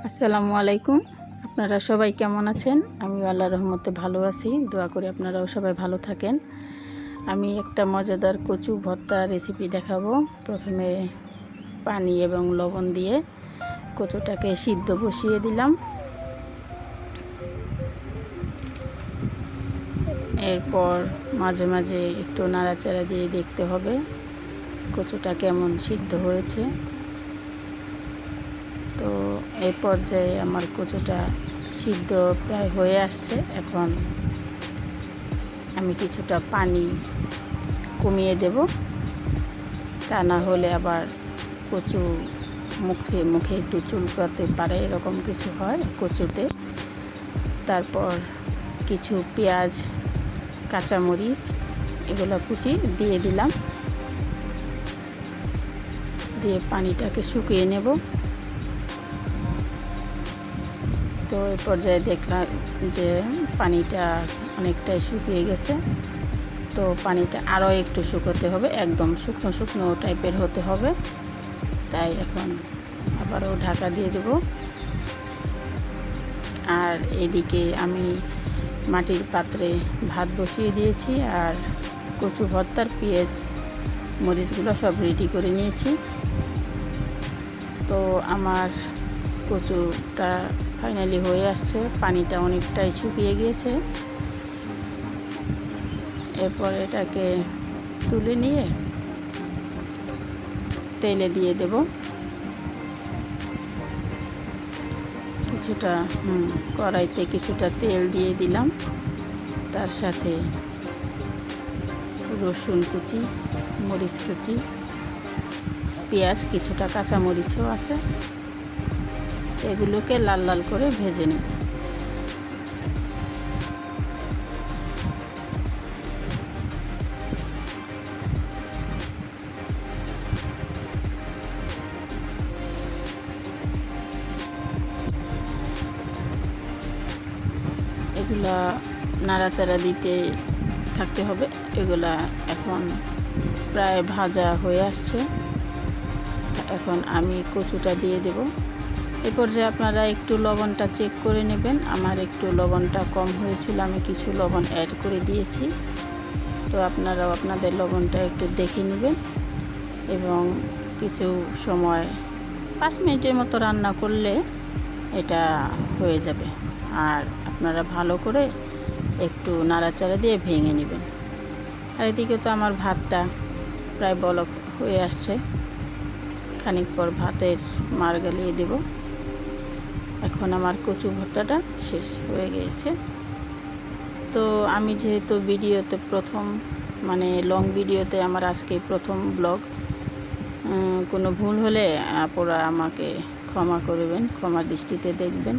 আসসালামু আলাইকুম। আপনারা সবাই কেমন আছেন? আমি আল্লাহর রহমতে ভালো আছি। দোয়া করি আপনারাও সবাই ভালো থাকেন। আমি একটা মজাদার কচু ভর্তা রেসিপি দেখাবো। প্রথমে পানি এবং লবণ দিয়ে কচুটাকে সিদ্ধ বসিয়ে দিলাম। এরপর মাঝে মাঝে একটু নাড়াচাড়া দিয়ে দেখতে হবে কচুটা কেমন সিদ্ধ হয়েছে। তো এই পর্যায়ে আমার কচুটা সিদ্ধ প্রায় হয়ে আসছে। এখন আমি কিছুটা পানি কমিয়ে দেব, তা না হলে আবার কচু মুখে মুখে একটু চুলকাতে পারে, এরকম কিছু হয় কচুতে। তারপর কিছু পেঁয়াজ, কাঁচামরিচ এগুলো কুচি দিয়ে দিলাম, দিয়ে পানিটাকে শুকিয়ে নেব। তো এই পর্যায়ে দেখলাম যে পানিটা অনেকটাই শুকিয়ে গেছে। তো পানিটা আরও একটু শুকোতে হবে, একদম শুকনো শুকনো টাইপের হতে হবে। তাই এখন আবারও ঢাকা দিয়ে দেব। আর এদিকে আমি মাটির পাত্রে ভাত বসিয়ে দিয়েছি, আর কচু ভর্তার পেঁয়াজ মরিচগুলো সব রেডি করে নিয়েছি। তো আমার কচুটা ফাইনালি হয়ে আসছে, পানিটা অনেকটাই শুকিয়ে গিয়েছে। এরপর এটাকে তুলে নিয়ে তেলে দিয়ে দেব। কিছুটা কড়াইতে কিছুটা তেল দিয়ে দিলাম, তার সাথে রসুন কুচি, মরিচ কুচি, পেঁয়াজ, কিছুটা কাঁচামরিচও আছে। এগুলোকে লাল লাল করে ভেজে নেব। এগুলা নাড়াচাড়া দিতে থাকতে হবে। এগুলা এখন প্রায় ভাজা হয়ে আসছে। এখন আমি কচুটা দিয়ে দেব। এ পর্যায়ে আপনারা একটু লবণটা চেক করে নেবেন। আমার একটু লবণটা কম হয়েছিল, আমি কিছু লবণ অ্যাড করে দিয়েছি। তো আপনারাও আপনাদের লবণটা একটু দেখে নেবেন এবং কিছু সময় 5 মিনিটের মতো রান্না করলে এটা হয়ে যাবে। আর আপনারা ভালো করে একটু নাড়াচাড়া দিয়ে ভেঙে নেবেন। আর এদিকে তো আমার ভাতটা প্রায় বলক হয়ে আসছে। খানিক পর ভাতের মার গালিয়ে দেব। এখন আমার কচু ভর্তাটা শেষ হয়ে গিয়েছে। তো আমি যেহেতু ভিডিওতে প্রথম, মানে লং ভিডিওতে আমার আজকে প্রথম ব্লগ, কোনো ভুল হলে আপনারা আমাকে ক্ষমা করবেন, ক্ষমা দৃষ্টিতে দেখবেন।